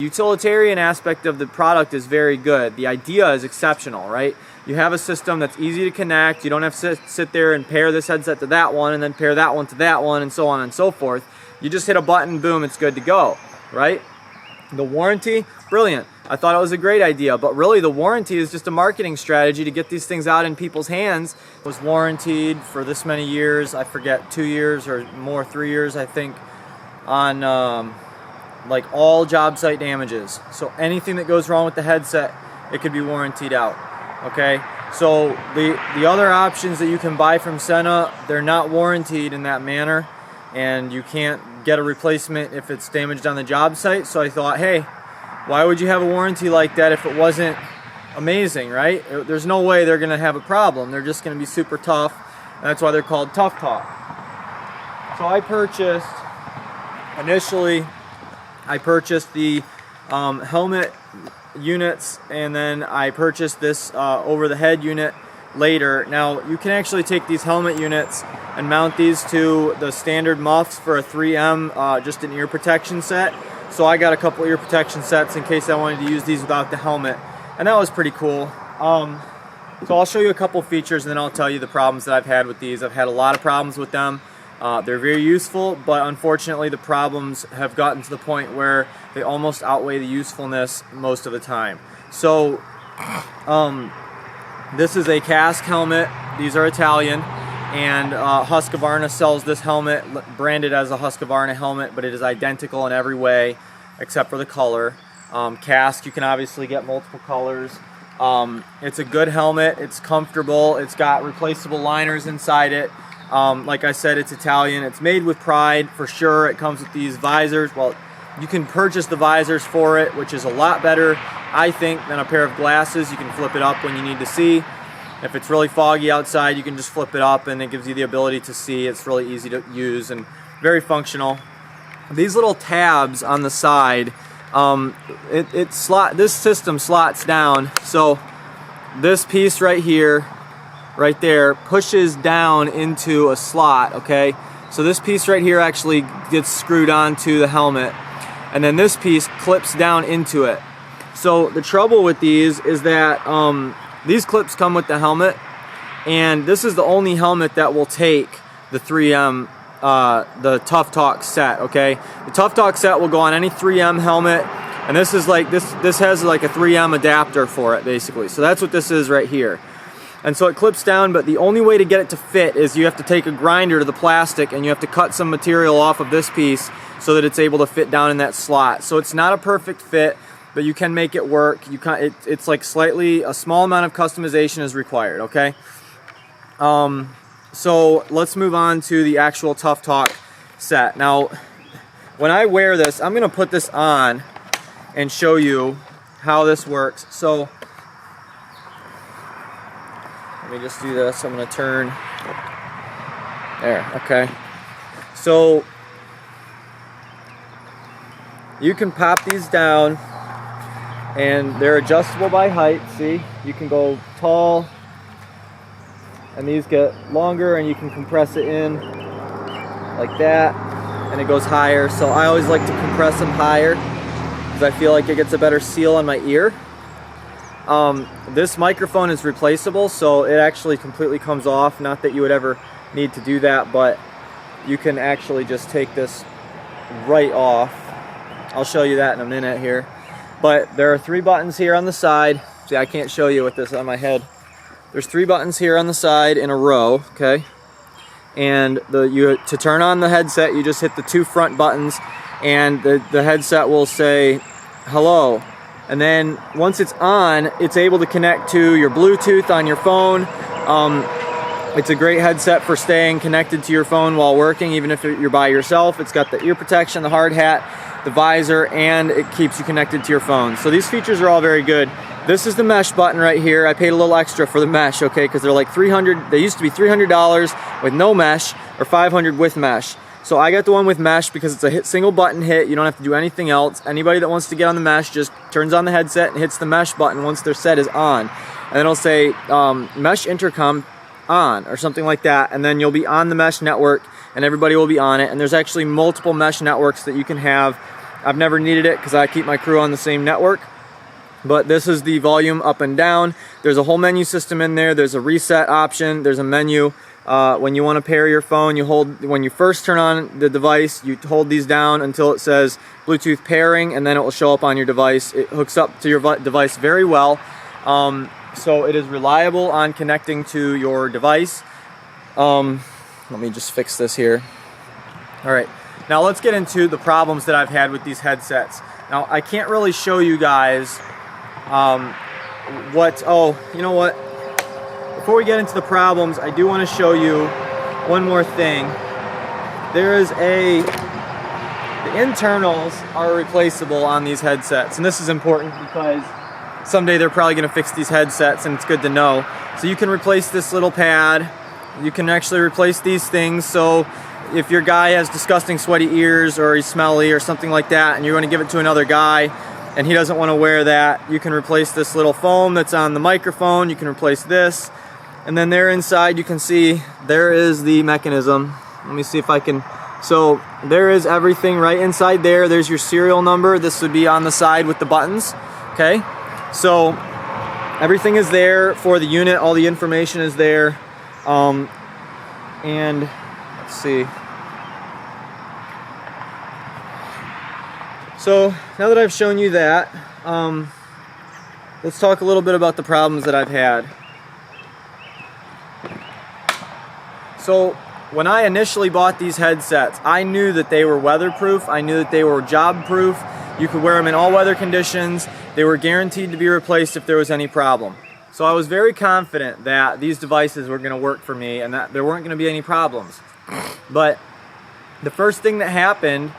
Utilitarian aspect of the product is very good. The idea is exceptional, right? You have a system that's easy to connect. You don't have to sit there and pair this headset to that one and then pair that one to that one and so on and so forth. You just hit a button, boom, it's good to go, right? The warranty, brilliant. I thought it was a great idea, but really the warranty is just a marketing strategy to get these things out in people's hands. It was warranted for this many years, I forget, 2 years or more, 3 years, I think, on like all job site damages. So anything that goes wrong with the headset, it could be warrantied out. Okay, so the other options that you can buy from Sena, they're not warrantied in that manner, and you can't get a replacement if it's damaged on the job site. So I thought, hey, why would you have a warranty like that if it wasn't amazing, right? There's no way they're gonna have a problem. They're just gonna be super tough, and that's why they're called Tufftalk. So I purchased, initially, the helmet units, and then I purchased this over-the-head unit later. Now you can actually take these helmet units and mount these to the standard muffs for a 3M, just an ear protection set. So I got a couple ear protection sets in case I wanted to use these without the helmet, and that was pretty cool. So I'll show you a couple features and then I'll tell you the problems that I've had with these. I've had a lot of problems with them. They're very useful, but unfortunately the problems have gotten to the point where they almost outweigh the usefulness most of the time. So this is a cask helmet. These are Italian, and Husqvarna sells this helmet branded as a Husqvarna helmet, but it is identical in every way except for the color. Cask, you can obviously get multiple colors. It's a good helmet, it's comfortable, it's got replaceable liners inside it. Like I said, it's Italian. It's made with pride for sure. It comes with these visors. Well, you can purchase the visors for it, which is a lot better, I think, than a pair of glasses. You can flip it up when you need to see. If it's really foggy outside, you can just flip it up and it gives you the ability to see. It's really easy to use and very functional. These little tabs on the side, this system slots down. So this piece right here, right there, pushes down into a slot, okay? So this piece right here actually gets screwed onto the helmet, and then this piece clips down into it. So the trouble with these is that these clips come with the helmet, and this is the only helmet that will take the 3M, the Tufftalk set, okay? The Tufftalk set will go on any 3M helmet, and this is like, this has like a 3M adapter for it, basically. So that's what this is right here. And so it clips down, but the only way to get it to fit is you have to take a grinder to the plastic and you have to cut some material off of this piece so that it's able to fit down in that slot. So it's not a perfect fit, but you can make it work. It's like slightly, a small amount of customization is required, okay? So let's move on to the actual Tufftalk set. Now, when I wear this, I'm gonna put this on and show you how this works. So, let me just do this. I'm going to turn there. Okay. So you can pop these down, and they're adjustable by height. See, you can go tall, and these get longer, and you can compress it in like that, and it goes higher. So I always like to compress them higher because I feel like it gets a better seal on my ear. This microphone is replaceable, so it actually completely comes off. Not that you would ever need to do that, but you can actually just take this right off. I'll show you that in a minute here. But there are 3 buttons here on the side. See, I can't show you with this on my head. There's 3 buttons here on the side in a row, okay? And to turn on the headset, you just hit the 2 front buttons, and the headset will say hello. And then once it's on, it's able to connect to your Bluetooth on your phone. It's a great headset for staying connected to your phone while working, even if you're by yourself. It's got the ear protection, the hard hat, the visor, and it keeps you connected to your phone. So these features are all very good. This is the mesh button right here. I paid a little extra for the mesh, okay, because they're like $300. They used to be $300 with no mesh, or $500 with mesh. So I got the one with mesh because it's a single button hit. You don't have to do anything else. Anybody that wants to get on the mesh just turns on the headset and hits the mesh button once their set is on. And then it'll say mesh intercom on or something like that. And then you'll be on the mesh network and everybody will be on it. And there's actually multiple mesh networks that you can have I've never needed it because I keep my crew on the same network. But this is the volume up and down. There's a whole menu system in there. There's a reset option. There's a menu. When you want to pair your phone, when you first turn on the device, you hold these down until it says Bluetooth pairing, and then it will show up on your device. It hooks up to your device very well. So it is reliable on connecting to your device. Let me just fix this here. All right, now let's get into the problems that I've had with these headsets. Now, I can't really show you guys you know what? Before we get into the problems, I do want to show you one more thing. The internals are replaceable on these headsets, and this is important because someday they're probably going to fix these headsets, and it's good to know. So you can replace this little pad. You can actually replace these things. So if your guy has disgusting sweaty ears, or he's smelly or something like that, and you're going to give it to another guy and he doesn't want to wear that, you can replace this little foam that's on the microphone. You can replace this, and then there inside you can see there is the mechanism. Let me see if I can. So there is everything right inside there. There's your serial number. This would be on the side with the buttons. Okay, so everything is there for the unit. All the information is there. And let's see. So now that I've shown you that, let's talk a little bit about the problems that I've had. So when I initially bought these headsets, I knew that they were weatherproof. I knew that they were job proof. You could wear them in all weather conditions. They were guaranteed to be replaced if there was any problem. So I was very confident that these devices were going to work for me and that there weren't going to be any problems. But the first thing that happened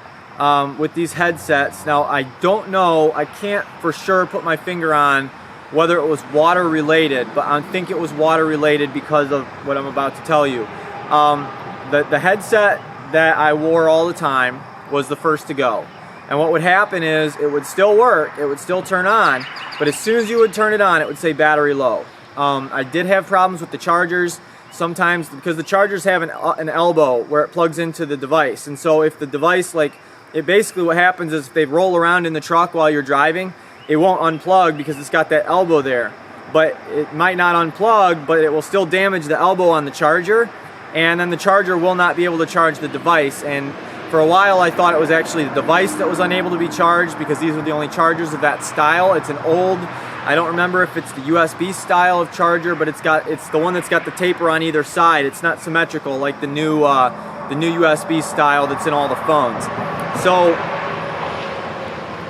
with these headsets, now I don't know, I can't for sure put my finger on whether it was water related, but I think it was water related because of what I'm about to tell you. The headset that I wore all the time was the first to go. And what would happen is it would still work, it would still turn on, but as soon as you would turn it on, it would say battery low. I did have problems with the chargers sometimes because the chargers have an elbow where it plugs into the device. And so if the device, basically what happens is if they roll around in the truck while you're driving, it won't unplug because it's got that elbow there. But it might not unplug, but it will still damage the elbow on the charger, and then the charger will not be able to charge the device. And for a while I thought it was actually the device that was unable to be charged because these were the only chargers of that style. It's an old, I don't remember if it's the USB style of charger, but it's the one that's got the taper on either side. It's not symmetrical like the new USB style that's in all the phones. So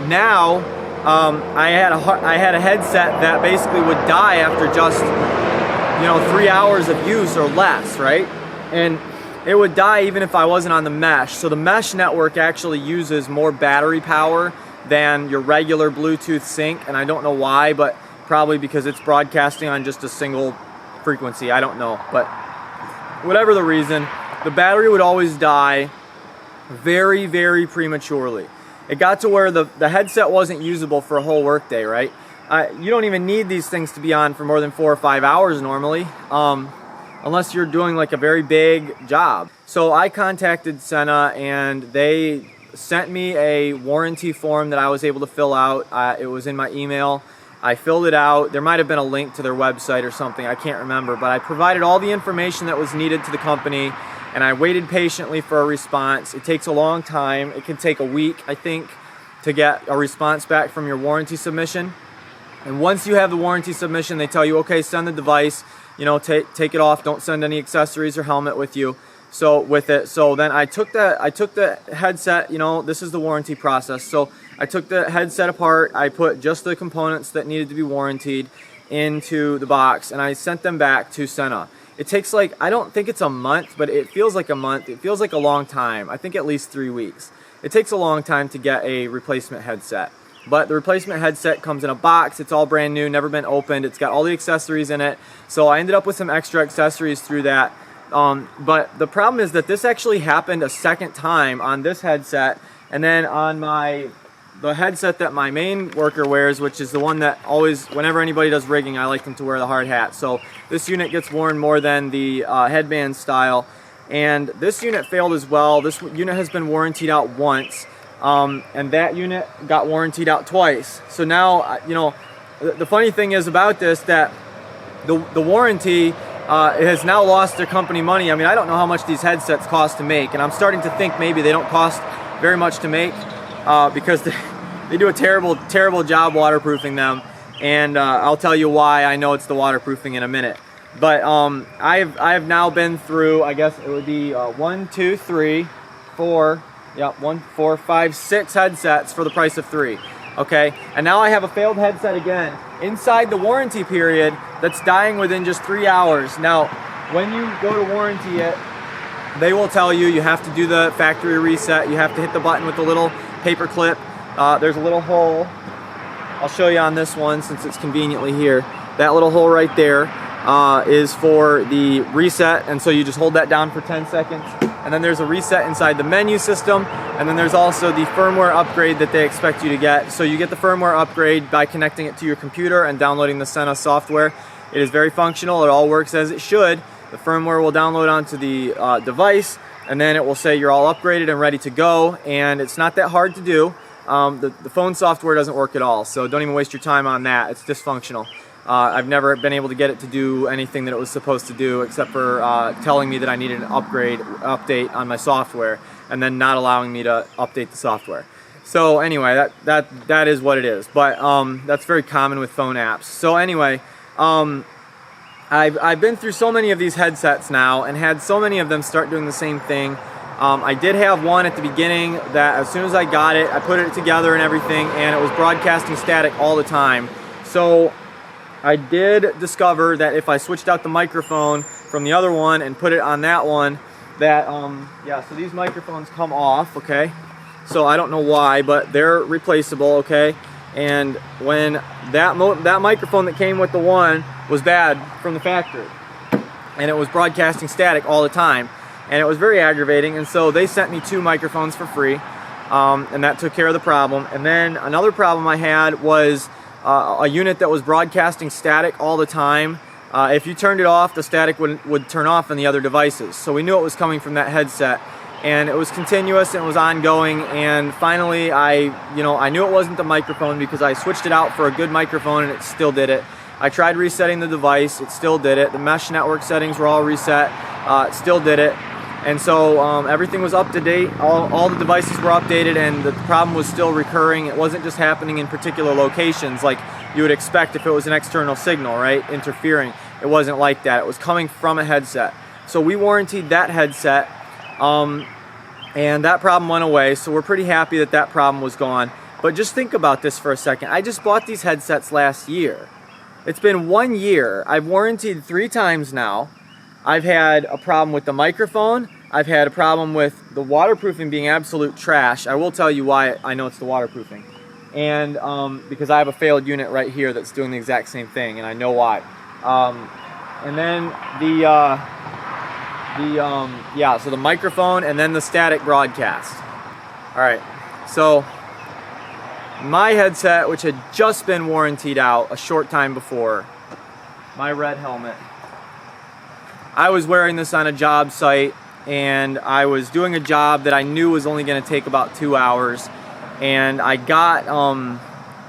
now I had a headset that basically would die after just 3 hours of use or less, right? And it would die even if I wasn't on the mesh. So the mesh network actually uses more battery power than your regular Bluetooth sync, and I don't know why, but probably because it's broadcasting on just a single frequency. I don't know, but whatever the reason, the battery would always die very, very prematurely. It got to where the headset wasn't usable for a whole workday, right? You don't even need these things to be on for more than 4 or 5 hours normally, unless you're doing like a very big job. So I contacted Sena, and they sent me a warranty form that I was able to fill out. It was in my email. I filled it out. There might have been a link to their website or something, I can't remember, but I provided all the information that was needed to the company, and I waited patiently for a response. It takes a long time. It can take a week, I think, to get a response back from your warranty submission. And once you have the warranty submission, they tell you, okay, send the device, take it off, don't send any accessories or helmet with you. So then I took the headset, this is the warranty process. So I took the headset apart, I put just the components that needed to be warrantied into the box, and I sent them back to Sena. It takes I don't think it's a month, but it feels like a month. It feels like a long time. I think at least 3 weeks. It takes a long time to get a replacement headset. But the replacement headset comes in a box. It's all brand new, never been opened. It's got all the accessories in it. So I ended up with some extra accessories through that. But the problem is that this actually happened a second time on this headset, and then on the headset that my main worker wears, which is the one that always, whenever anybody does rigging, I like them to wear the hard hat. So this unit gets worn more than the headband style, and this unit failed as well. This unit has been warrantied out once, and that unit got warrantied out twice. So now, you know, the funny thing is about this, that the warranty has now lost their company money. I mean, I don't know how much these headsets cost to make, and I'm starting to think maybe they don't cost very much to make because they do a terrible job waterproofing them. And I'll tell you why I know it's the waterproofing in a minute. But I've now been through, I guess it would be 1, 2, 3, 4, yeah, 1, 4, 5, 6 headsets for the price of 3. Okay, and now I have a failed headset again inside the warranty period that's dying within just 3 hours. Now, when you go to warranty it, they will tell you you have to do the factory reset. You have to hit the button with the little paper clip. There's a little hole. I'll show you on this one since it's conveniently here. That little hole right there is for the reset, and so you just hold that down for 10 seconds. And then there's a reset inside the menu system, and then there's also the firmware upgrade that they expect you to get. So you get the firmware upgrade by connecting it to your computer and downloading the Sena software. It is very functional. It all works as it should. The firmware will download onto the device, and then it will say you're all upgraded and ready to go, and it's not that hard to do. The phone software doesn't work at all, so don't even waste your time on that. It's dysfunctional. I've never been able to get it to do anything that it was supposed to do, except for telling me that I needed an update on my software, and then not allowing me to update the software. So anyway, that is what it is. But that's very common with phone apps. So anyway, I've been through so many of these headsets now, and had so many of them start doing the same thing. I did have one at the beginning that as soon as I got it, I put it together and everything, and it was broadcasting static all the time. So I did discover that if I switched out the microphone from the other one and put it on that one, that, yeah, so these microphones come off, okay? So I don't know why, but they're replaceable, okay? And when that microphone that came with the one was bad from the factory, and it was broadcasting static all the time, and it was very aggravating, and so they sent me 2 microphones for free, and that took care of the problem. And then another problem I had was a unit that was broadcasting static all the time. If you turned it off, the static would turn off on the other devices. So we knew it was coming from that headset, and it was continuous and it was ongoing. And finally, I knew it wasn't the microphone because I switched it out for a good microphone and it still did it. I tried resetting the device, it still did it. The mesh network settings were all reset, it still did it. And so everything was up to date, all the devices were updated, and the problem was still recurring. It wasn't just happening in particular locations like you would expect if it was an external signal, right, interfering. It wasn't like that. It was coming from a headset. So we warrantied that headset, and that problem went away, so we're pretty happy that that problem was gone. But just think about this for a second. I just bought these headsets last year. It's been 1 year. I've warrantied 3 times now. I've had a problem with the microphone. I've had a problem with the waterproofing being absolute trash. I will tell you why I know it's the waterproofing. And because I have a failed unit right here that's doing the exact same thing, and I know why. And then so the microphone, and then the static broadcast. All right, so my headset, which had just been warrantied out a short time before, my red helmet, I was wearing this on a job site, and I was doing a job that I knew was only going to take about 2 hours, and I got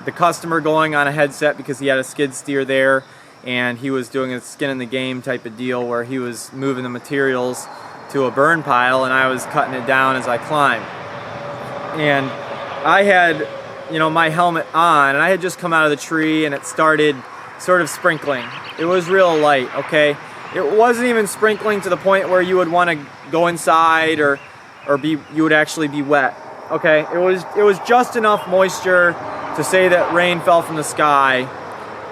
the customer going on a headset because he had a skid steer there, and he was doing a skin in the game type of deal where he was moving the materials to a burn pile, and I was cutting it down as I climbed. And I had, my helmet on, and I had just come out of the tree, and it started sort of sprinkling. It was real light, okay? It wasn't even sprinkling to the point where you would want to go inside or you would actually be wet. Okay, it was just enough moisture to say that rain fell from the sky,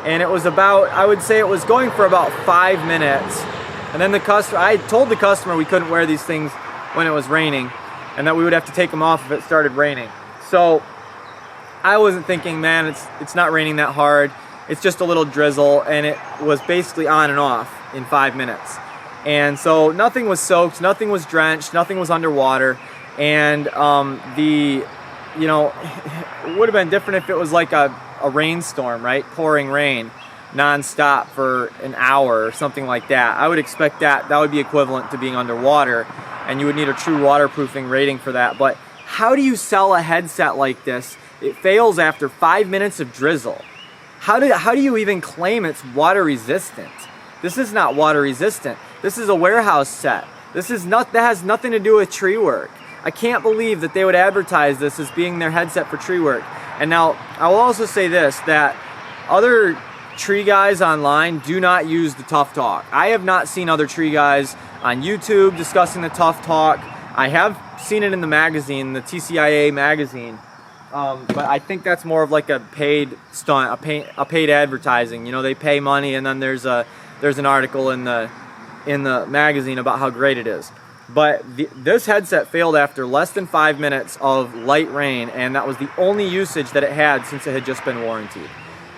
and it was about, I would say it was going for about 5 minutes. And then I told the customer we couldn't wear these things when it was raining, and that we would have to take them off if it started raining. So I wasn't thinking, man, it's not raining that hard. It's just a little drizzle, and it was basically on and off in 5 minutes. And so nothing was soaked, nothing was drenched, nothing was underwater. And it would have been different if it was like a rainstorm, right? Pouring rain non-stop for an hour or something like that. I would expect that would be equivalent to being underwater, and you would need a true waterproofing rating for that. But How do you sell a headset like this? It fails after 5 minutes of drizzle. How do you even claim it's water resistant? This is not water resistant. This is a warehouse set. That has nothing to do with tree work. I can't believe that they would advertise this as being their headset for tree work. And now, I will also say this, that other tree guys online do not use the Tufftalk. I have not seen other tree guys on YouTube discussing the Tufftalk. I have seen it in the magazine, the TCIA magazine, but I think that's more of like a paid stunt, a paid advertising. You know, they pay money, and then there's an article in the magazine about how great it is. But this headset failed after less than 5 minutes of light rain, and that was the only usage that it had since it had just been warranted.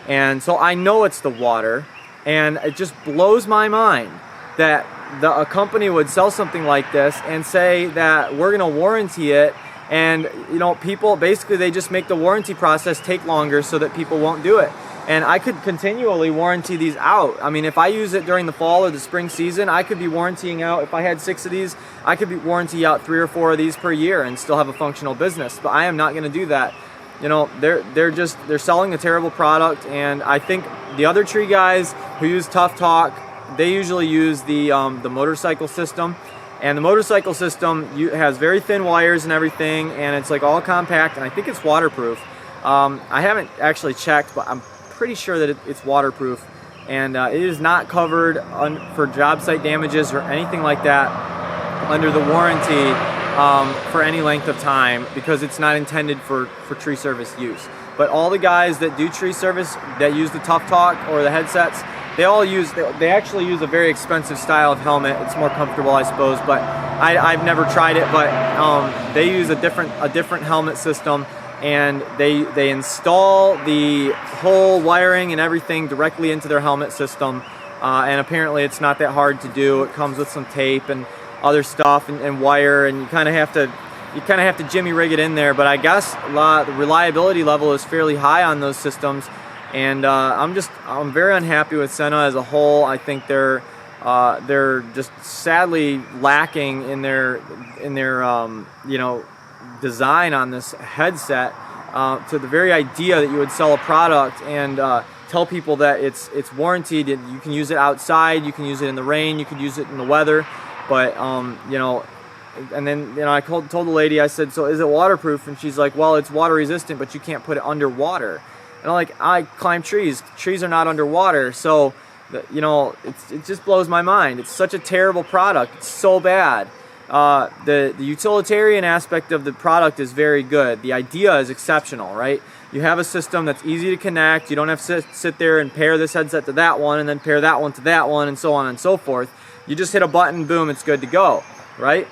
And so I know it's the water, and it just blows my mind that a company would sell something like this and say that we're going to warranty it, and you know, people basically, they just make the warranty process take longer so that people won't do it. And I could continually warranty these out. I mean, if I use it during the fall or the spring season, I could be warrantying out, if I had 6 of these, I could be warranty out 3 or 4 of these per year and still have a functional business. But I am not going to do that. You know, they're selling a terrible product, and I think the other tree guys who use Tufftalk, they usually use the motorcycle system. And the motorcycle system has very thin wires and everything, and it's like all compact, and I think it's waterproof. I haven't actually checked, but I'm pretty sure that it's waterproof, and it is not covered for job site damages or anything like that under the warranty for any length of time, because it's not intended for tree service use. But all the guys that do tree service, that use the Tufftalk or the headsets, they actually use a very expensive style of helmet. It's more comfortable, I suppose, but I've never tried it. But they use a different helmet system, and they install the whole wiring and everything directly into their helmet system. And apparently it's not that hard to do. It comes with some tape and other stuff and wire, and you kind of have to jimmy rig it in there. But I guess the reliability level is fairly high on those systems. And I'm very unhappy with Sena as a whole. I think they're just sadly lacking in their design on this headset, to the very idea that you would sell a product and tell people that it's warranted. You can use it outside, you can use it in the rain, you could use it in the weather. But and then I told the lady, I said, so is it waterproof? And she's like, well, it's water resistant, but you can't put it underwater. And I'm like, I climb trees. Trees are not underwater. So, it just blows my mind. It's such a terrible product. It's so bad. The utilitarian aspect of the product is very good. The idea is exceptional, right? You have a system that's easy to connect. You don't have to sit there and pair this headset to that one and then pair that one to that one and so on and so forth. You just hit a button, boom, it's good to go, right?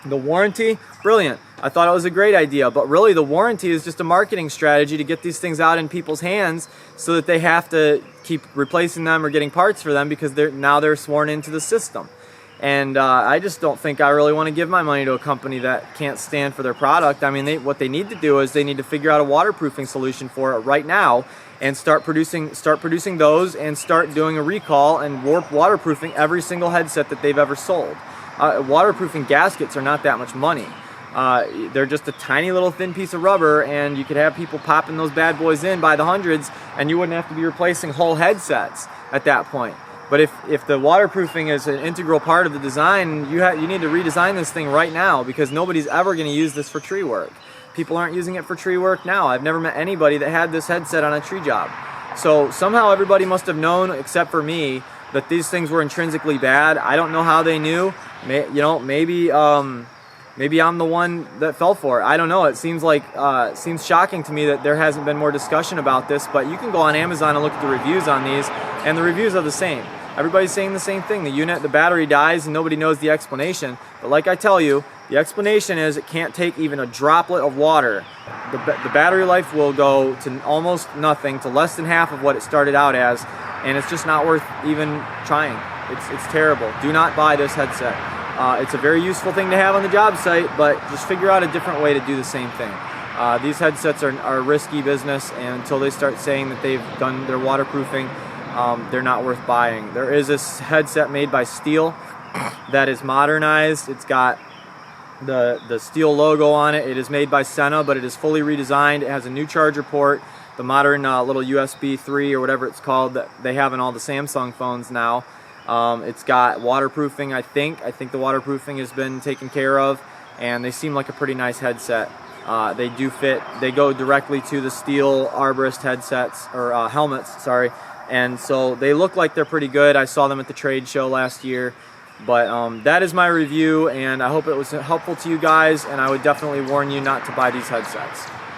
The warranty, brilliant. I thought it was a great idea, but really the warranty is just a marketing strategy to get these things out in people's hands so that they have to keep replacing them or getting parts for them, because they're sworn into the system. And I just don't think I really want to give my money to a company that can't stand for their product. I mean, what they need to do is they need to figure out a waterproofing solution for it right now, and start producing those, and start doing a recall and waterproofing every single headset that they've ever sold. Waterproofing gaskets are not that much money. They're just a tiny little thin piece of rubber, and you could have people popping those bad boys in by the hundreds, and you wouldn't have to be replacing whole headsets at that point. But if the waterproofing is an integral part of the design, you need to redesign this thing right now, because nobody's ever going to use this for tree work. People aren't using it for tree work now. I've never met anybody that had this headset on a tree job. So somehow everybody must have known, except for me, that these things were intrinsically bad. I don't know how they knew. Maybe I'm the one that fell for it. I don't know. It seems shocking to me that there hasn't been more discussion about this. But you can go on Amazon and look at the reviews on these, and the reviews are the same. Everybody's saying the same thing. The battery dies, and nobody knows the explanation. But like I tell you, the explanation is it can't take even a droplet of water. The battery life will go to almost nothing, to less than half of what it started out as, and it's just not worth even trying. It's terrible. Do not buy this headset. It's a very useful thing to have on the job site, but just figure out a different way to do the same thing. These headsets are risky business, and until they start saying that they've done their waterproofing, they're not worth buying. There is this headset made by Steel that is modernized. It's got the steel logo on it. It is made by Sena, but it is fully redesigned. It has a new charger port, the modern little USB 3 or whatever it's called that they have in all the Samsung phones now. It's got waterproofing, I think the waterproofing has been taken care of, and they seem like a pretty nice headset. They do fit, they go directly to the steel arborist headsets, or helmets, sorry, and so they look like they're pretty good. I saw them at the trade show last year. But that is my review, and I hope it was helpful to you guys, and I would definitely warn you not to buy these headsets.